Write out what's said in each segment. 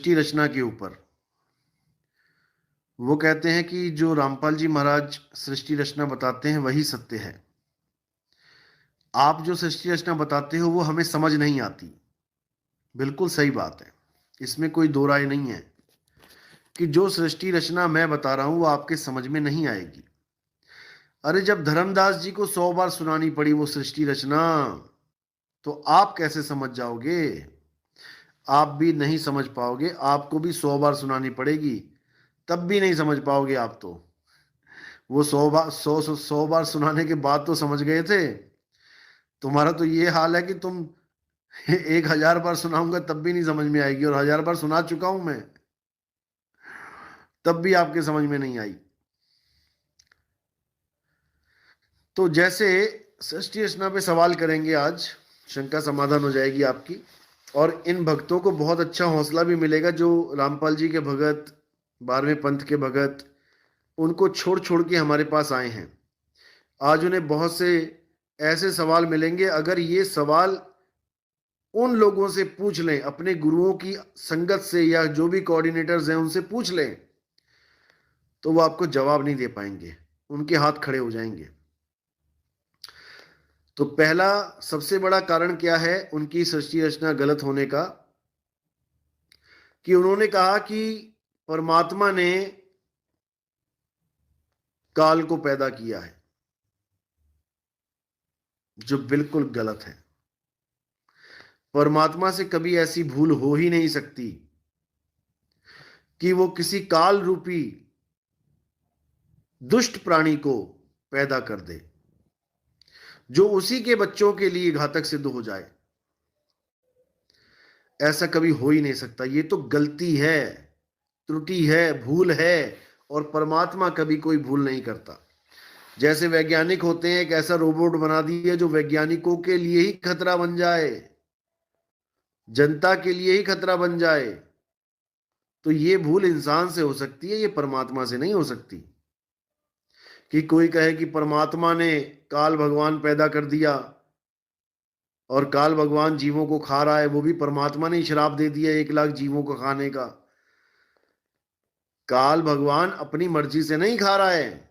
सृष्टि रचना के ऊपर। वो कहते हैं कि जो रामपाल जी महाराज सृष्टि रचना बताते हैं वही सत्य है। आप जो सृष्टि रचना बताते हो वो हमें समझ नहीं आती। बिल्कुल सही बात है, इसमें कोई दो राय नहीं है कि जो सृष्टि रचना मैं बता रहा हूं वो आपके समझ में नहीं आएगी। अरे जब धर्मदास जी को 100 बार सुनानी पड़ी वो सृष्टि रचना, तो आप कैसे समझ जाओगे? आप भी नहीं समझ पाओगे, आपको भी 100 बार सुनानी पड़ेगी, तब भी नहीं समझ पाओगे आप तो। वो 100 बार 100 बार सुनाने के बाद तो समझ गए थे। तुम्हारा तो ये हाल है कि तुम 1000 बार सुनाऊंगा तब भी नहीं समझ में आएगी, और 1000 बार सुना चुका हूं मैं, तब भी आपके समझ में नहीं आई। तो जैसे सृष्टि रचना पे सवाल करेंगे आज, शंका समाधान हो जाएगी आपकी, और इन भक्तों को बहुत अच्छा हौसला भी मिलेगा जो रामपाल जी के भगत, 12वें पंथ के भगत, उनको छोड़ छोड़ के हमारे पास आए हैं। आज उन्हें बहुत से ऐसे सवाल मिलेंगे, अगर ये सवाल उन लोगों से पूछ लें, अपने गुरुओं की संगत से या जो भी कोऑर्डिनेटर्स हैं उनसे पूछ लें, तो वो आपको जवाब नहीं दे पाएंगे, उनके हाथ खड़े हो जाएंगे। तो पहला सबसे बड़ा कारण क्या है उनकी सृष्टि रचना गलत होने का? कि उन्होंने कहा कि परमात्मा ने काल को पैदा किया है, जो बिल्कुल गलत है। परमात्मा से कभी ऐसी भूल हो ही नहीं सकती कि वो किसी काल रूपी दुष्ट प्राणी को पैदा कर दे जो उसी के बच्चों के लिए घातक सिद्ध हो जाए। ऐसा कभी हो ही नहीं सकता। ये तो गलती है, त्रुटि है, भूल है, और परमात्मा कभी कोई भूल नहीं करता। जैसे वैज्ञानिक होते हैं, एक ऐसा रोबोट बना दिया जो वैज्ञानिकों के लिए ही खतरा बन जाए, जनता के लिए ही खतरा बन जाए, तो ये भूल इंसान से हो सकती है, ये परमात्मा से नहीं हो सकती। कि कोई कहे कि परमात्मा ने काल भगवान पैदा कर दिया और काल भगवान जीवों को खा रहा है, वो भी परमात्मा ने श्राप दे दिया 1 लाख जीवों को खाने का। काल भगवान अपनी मर्जी से नहीं खा रहा है,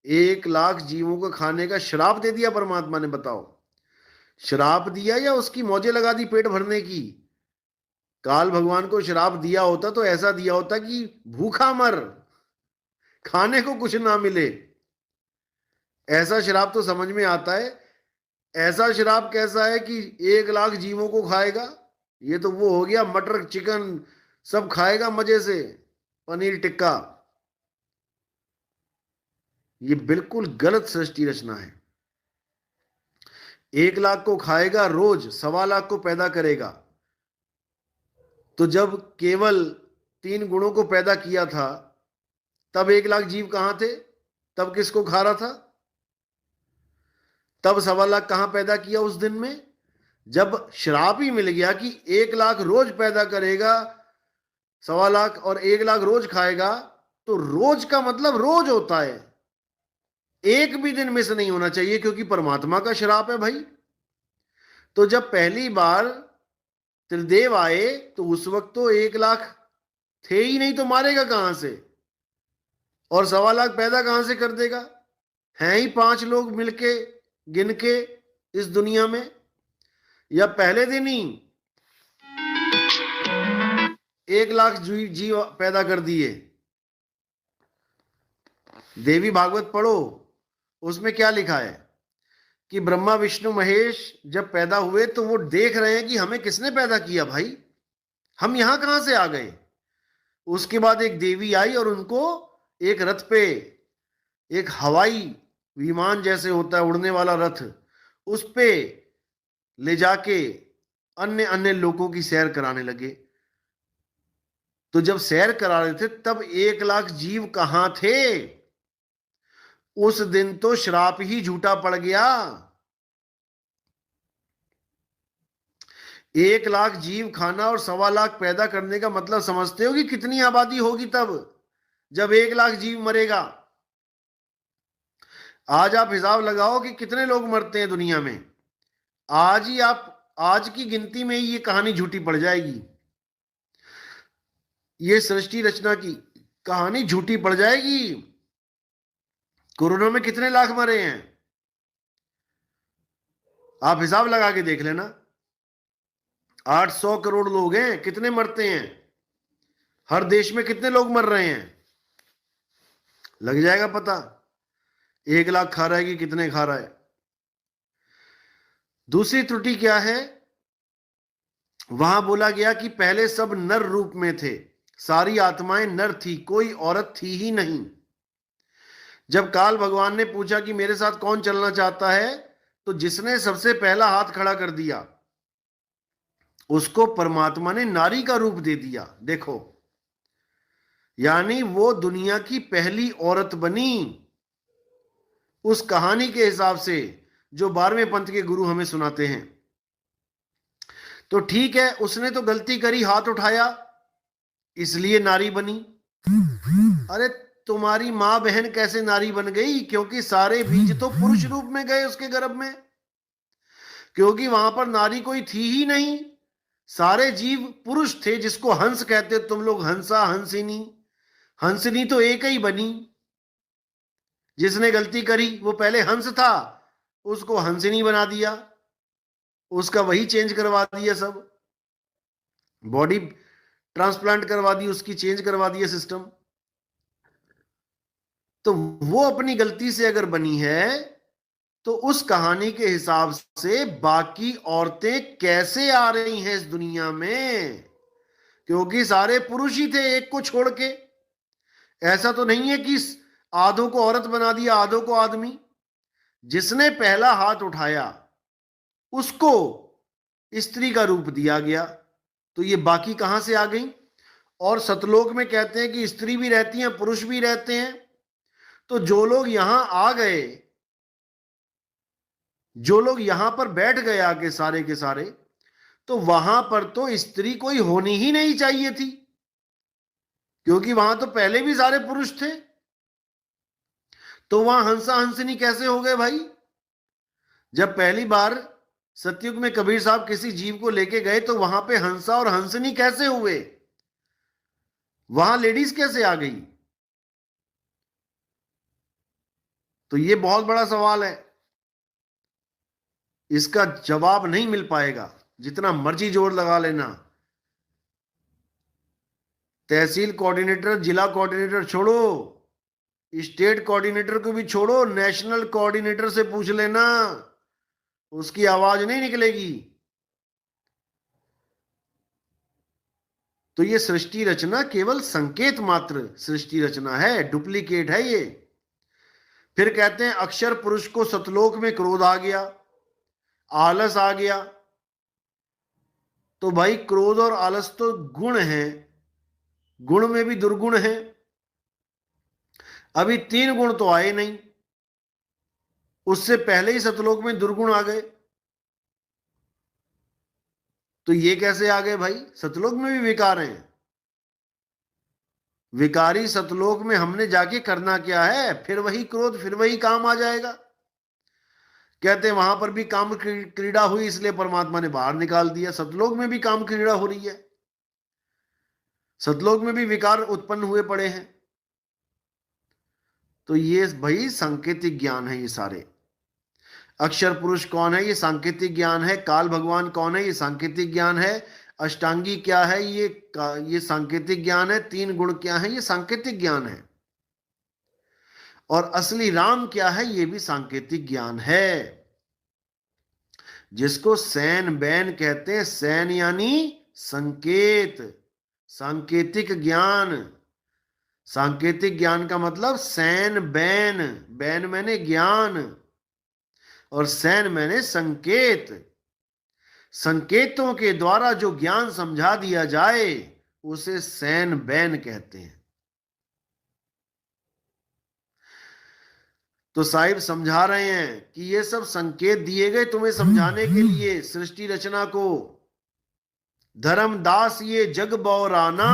1 लाख जीवों को खाने का श्राप दे दिया परमात्मा ने। बताओ, श्राप दिया या उसकी मौजें लगा दी पेट भरने की? काल भगवान को श्राप दिया होता तो ऐसा दिया होता कि भूखा मर, खाने को कुछ ना मिले। ऐसा श्राप तो समझ में आता है। ऐसा श्राप कैसा है कि 1 लाख जीवों को खाएगा? ये तो वो हो गया मटर चिकन सब खाएगा मजे से, पनीर टिक्का। ये बिल्कुल गलत सृष्टि रचना है। 1 लाख को खाएगा रोज, 1.25 लाख को पैदा करेगा। तो जब केवल 3 गुणों को पैदा किया था तब 1 लाख जीव कहां थे? तब किसको खा रहा था? तब 1.25 लाख कहां पैदा किया उस दिन में? जब श्राप ही मिल गया कि 1 लाख रोज पैदा करेगा, 1.25 लाख और 1 लाख रोज खाएगा, तो रोज का मतलब रोज होता है, एक भी दिन मिस नहीं होना चाहिए, क्योंकि परमात्मा का श्राप है भाई। तो जब पहली बार त्रिदेव आए तो उस वक्त तो 1 लाख थे ही नहीं, तो मारेगा कहां से? और 1.25 लाख पैदा कहां से कर देगा? हैं ही 5 लोग मिलके गिन के इस दुनिया में, या पहले दिन ही 1 लाख जीव पैदा कर दिए? देवी भागवत पढ़ो, उसमें क्या लिखा है कि ब्रह्मा विष्णु महेश जब पैदा हुए तो वो देख रहे हैं कि हमें किसने पैदा किया भाई, हम यहां कहां से आ गए। उसके बाद एक देवी आई और उनको एक रथ पे, एक हवाई विमान जैसे होता है उड़ने वाला रथ, उस पे ले जाके अन्य अन्य लोगों की सैर कराने लगे। तो जब सैर करा रहे थे तब 1 लाख जीव कहां थे? उस दिन तो श्राप ही झूठा पड़ गया। 1 लाख जीव खाना और 1.25 लाख पैदा करने का मतलब समझते हो कि कितनी आबादी होगी तब, जब 1 लाख जीव मरेगा? आज आप हिसाब लगाओ कि कितने लोग मरते हैं दुनिया में। आज ही आप, आज की गिनती में ही ये कहानी झूठी पड़ जाएगी। ये सृष्टि रचना की कहानी झूठी पड़ जाएगी। कोरोना में कितने लाख मरे हैं, आप हिसाब लगा के देख लेना। 800 करोड़ लोग हैं, कितने मरते हैं, हर देश में कितने लोग मर रहे हैं, लग जाएगा पता। 1 लाख खा रहा है कि कितने खा रहा है। दूसरी त्रुटि क्या है, वहां बोला गया कि पहले सब नर रूप में थे, सारी आत्माएं नर थी, कोई औरत थी ही नहीं। जब काल भगवान ने पूछा कि मेरे साथ कौन चलना चाहता है, तो जिसने सबसे पहला हाथ खड़ा कर दिया उसको परमात्मा ने नारी का रूप दे दिया। देखो, यानी वो दुनिया की पहली औरत बनी, उस कहानी के हिसाब से जो 12वें पंथ के गुरु हमें सुनाते हैं। तो ठीक है, उसने तो गलती करी, हाथ उठाया, इसलिए नारी बनी। अरे तुम्हारी मां बहन कैसे नारी बन गई? क्योंकि सारे बीज तो पुरुष रूप में गए उसके गर्भ में, क्योंकि वहां पर नारी कोई थी ही नहीं, सारे जीव पुरुष थे। जिसको हंस कहते तुम लोग, हंसा हंसिनी, हंसनी तो एक ही बनी। जिसने गलती करी वो पहले हंस था, उसको हंसिनी बना दिया, उसका वही चेंज करवा दिया, सब बॉडी ट्रांसप्लांट करवा दी उसकी, चेंज करवा दिया सिस्टम। तो वो अपनी गलती से अगर बनी है, तो उस कहानी के हिसाब से बाकी औरतें कैसे आ रही हैं इस दुनिया में? क्योंकि सारे पुरुष ही थे एक को छोड़ के। ऐसा तो नहीं है कि आधों को औरत बना दिया, आधों को आदमी। जिसने पहला हाथ उठाया उसको स्त्री का रूप दिया गया, तो ये बाकी कहां से आ गई? और सतलोक में कहते हैं कि स्त्री भी रहती हैं, पुरुष भी रहते हैं। तो जो लोग यहां आ गए, जो लोग यहां पर बैठ गए आके सारे के सारे, तो वहां पर तो स्त्री कोई होनी ही नहीं चाहिए थी, क्योंकि वहां तो पहले भी सारे पुरुष थे। तो वहां हंसा हंसनी कैसे हो गए भाई? जब पहली बार सतयुग में कबीर साहब किसी जीव को लेके गए, तो वहां पे हंसा और हंसनी कैसे हुए? वहां लेडीज कैसे आ गई? तो ये बहुत बड़ा सवाल है, इसका जवाब नहीं मिल पाएगा, जितना मर्जी जोर लगा लेना। तहसील कोऑर्डिनेटर, जिला कोऑर्डिनेटर छोड़ो, स्टेट कोऑर्डिनेटर को भी छोड़ो, नेशनल कोऑर्डिनेटर से पूछ लेना, उसकी आवाज नहीं निकलेगी। तो ये सृष्टि रचना केवल संकेत मात्र सृष्टि रचना है, डुप्लीकेट है ये। फिर कहते हैं अक्षर पुरुष को सतलोक में क्रोध आ गया, आलस आ गया। तो भाई क्रोध और आलस तो गुण है, गुण में भी दुर्गुण है। अभी 3 गुण तो आए नहीं, उससे पहले ही सतलोक में दुर्गुण आ गए। तो ये कैसे आ गए भाई? सतलोक में भी विकार हैं। विकारी सतलोक में हमने जाके करना क्या है? फिर वही क्रोध, फिर वही काम आ जाएगा। कहते हैं वहां पर भी काम क्रीड़ा हुई, इसलिए परमात्मा ने बाहर निकाल दिया। सतलोक में भी काम क्रीड़ा हो रही है, सतलोक में भी विकार उत्पन्न हुए पड़े हैं। तो ये भाई सांकेतिक ज्ञान है ये सारे। अक्षर पुरुष कौन है? ये सांकेतिक ज्ञान है। काल भगवान कौन है? ये सांकेतिक ज्ञान है। अष्टांगी क्या है? ये सांकेतिक ज्ञान है। 3 गुण क्या है? ये सांकेतिक ज्ञान है। और असली राम क्या है? ये भी सांकेतिक ज्ञान है, जिसको सैन बैन कहते हैं। सैन यानी संकेत, सांकेतिक ज्ञान। सांकेतिक ज्ञान का मतलब सैन बैन, बैन मैंने ज्ञान और सैन मैंने संकेत। संकेतों के द्वारा जो ज्ञान समझा दिया जाए उसे सैन बैन कहते हैं। तो साहिब समझा रहे हैं कि ये सब संकेत दिए गए तुम्हें समझाने के लिए सृष्टि रचना को। धर्मदास ये जग बौराना,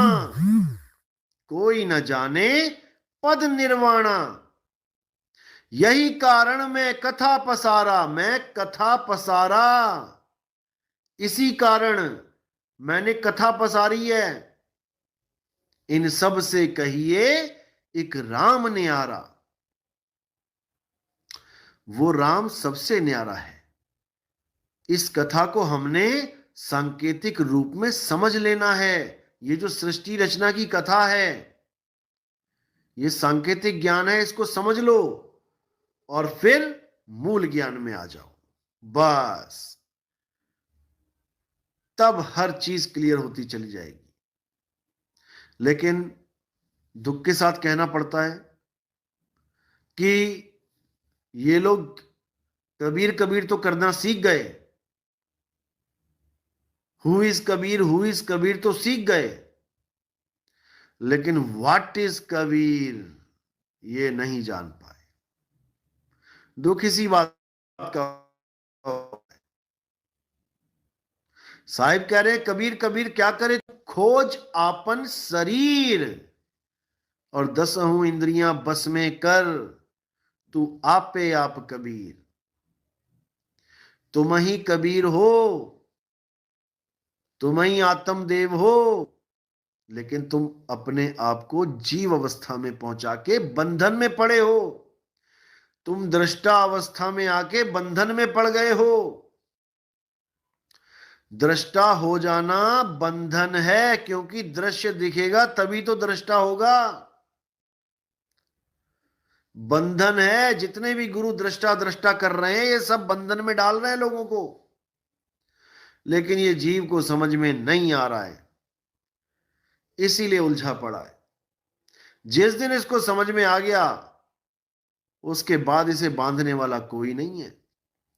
कोई न जाने पद निर्वाणा। यही कारण मैं कथा पसारा, मैं कथा पसारा, इसी कारण मैंने कथा पसारी है। इन सब से कहिए एक राम न्यारा। वो राम सबसे न्यारा है। इस कथा को हमने सांकेतिक रूप में समझ लेना है। ये जो सृष्टि रचना की कथा है, ये सांकेतिक ज्ञान है, इसको समझ लो और फिर मूल ज्ञान में आ जाओ। बस तब हर चीज क्लियर होती चली जाएगी। लेकिन दुख के साथ कहना पड़ता है कि ये लोग कबीर कबीर तो करना सीख गए। हु इज कबीर तो सीख गए, लेकिन व्हाट इज कबीर ये नहीं जान पाए। दुख इसी बात का। साहिब कह रहे कबीर कबीर क्या करे, खोज आपन शरीर और 10 इंद्रियां बस में कर, तू आपे आप कबीर। तुम ही कबीर हो, तुम ही आत्मदेव हो, लेकिन तुम अपने आप को जीव अवस्था में पहुंचा के बंधन में पड़े हो। तुम दृष्टा अवस्था में आके बंधन में पड़ गए हो। दृष्टा हो जाना बंधन है, क्योंकि दृश्य दिखेगा तभी तो दृष्टा होगा। बंधन है। जितने भी गुरु दृष्टा दृष्टा कर रहे हैं, ये सब बंधन में डाल रहे हैं लोगों को, लेकिन ये जीव को समझ में नहीं आ रहा है, इसीलिए उलझा पड़ा है। जिस दिन इसको समझ में आ गया, उसके बाद इसे बांधने वाला कोई नहीं है।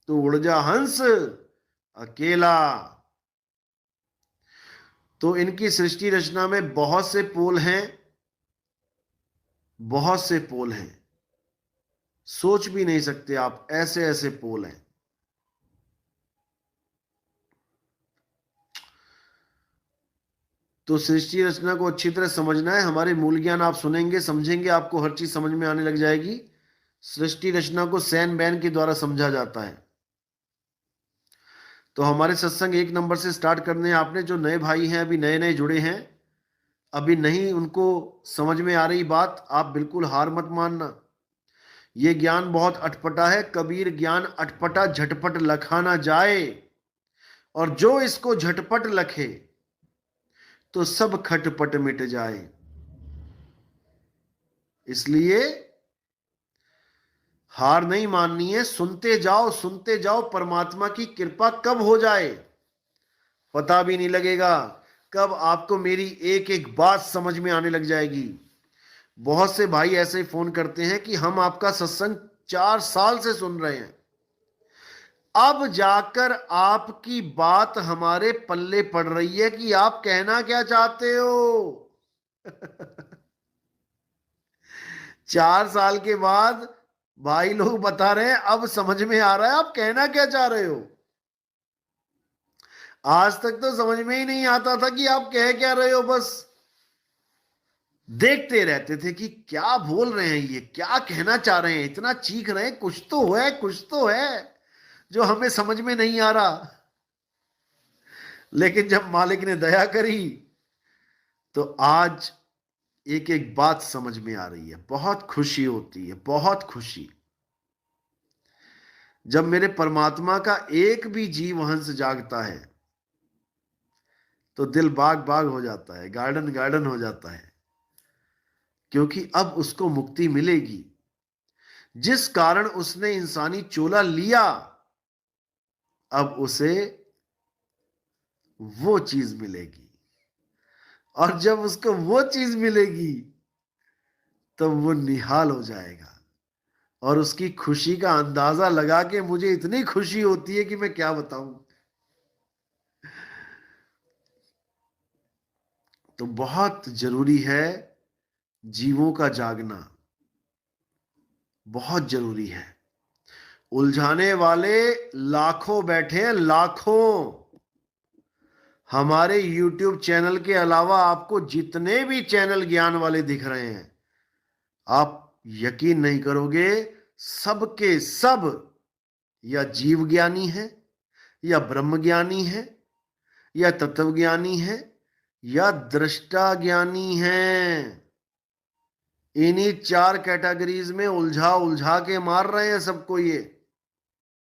तो उड़ जा हंस अकेला। तो इनकी सृष्टि रचना में बहुत से पोल हैं, बहुत से पोल हैं, सोच भी नहीं सकते आप, ऐसे ऐसे पोल हैं। तो सृष्टि रचना को अच्छी तरह समझना है। हमारे मूल ज्ञान आप सुनेंगे, समझेंगे, आपको हर चीज समझ में आने लग जाएगी। सृष्टि रचना को सैन बैन के द्वारा समझा जाता है। तो हमारे सत्संग 1 नंबर से स्टार्ट करने हैं। आपने जो नए भाई हैं, अभी नए नए जुड़े हैं, अभी नहीं उनको समझ में आ रही बात, आप बिल्कुल हार मत मानना। ये ज्ञान बहुत अटपटा है। कबीर ज्ञान अटपटा झटपट लखा ना जाए, और जो इसको झटपट लखे तो सब खटपट मिट जाए। इसलिए हार नहीं माननी है। सुनते जाओ, सुनते जाओ। परमात्मा की कृपा कब हो जाए पता भी नहीं लगेगा। कब आपको मेरी एक एक बात समझ में आने लग जाएगी। बहुत से भाई ऐसे ही फोन करते हैं कि हम आपका सत्संग 4 साल से सुन रहे हैं, अब जाकर आपकी बात हमारे पल्ले पड़ रही है कि आप कहना क्या चाहते हो। 4 साल के बाद भाई लोग बता रहे हैं अब समझ में आ रहा है आप कहना क्या चाह रहे हो। आज तक तो समझ में ही नहीं आता था कि आप कह क्या रहे हो, बस देखते रहते थे कि क्या बोल रहे हैं, ये क्या कहना चाह रहे हैं, इतना चीख रहे हैं, कुछ तो है, कुछ तो है जो हमें समझ में नहीं आ रहा। लेकिन जब मालिक ने दया करी तो आज एक एक बात समझ में आ रही है। बहुत खुशी होती है, बहुत खुशी। जब मेरे परमात्मा का एक भी जीव हंस जागता है तो दिल बाग बाग हो जाता है, गार्डन गार्डन हो जाता है, क्योंकि अब उसको मुक्ति मिलेगी। जिस कारण उसने इंसानी चोला लिया, अब उसे वो चीज मिलेगी, और जब उसको वो चीज मिलेगी तो वो निहाल हो जाएगा। और उसकी खुशी का अंदाजा लगा के मुझे इतनी खुशी होती है कि मैं क्या बताऊं। तो बहुत जरूरी है जीवों का जागना, बहुत जरूरी है। उलझाने वाले लाखों बैठे हैं, लाखों। हमारे YouTube चैनल के अलावा आपको जितने भी चैनल ज्ञान वाले दिख रहे हैं, आप यकीन नहीं करोगे, सबके सब या जीव ज्ञानी है, या ब्रह्म ज्ञानी है, या तत्व ज्ञानी है, या दृष्टा ज्ञानी हैं। इन्हीं चार कैटेगरीज में उलझा उलझा के मार रहे हैं सबको ये।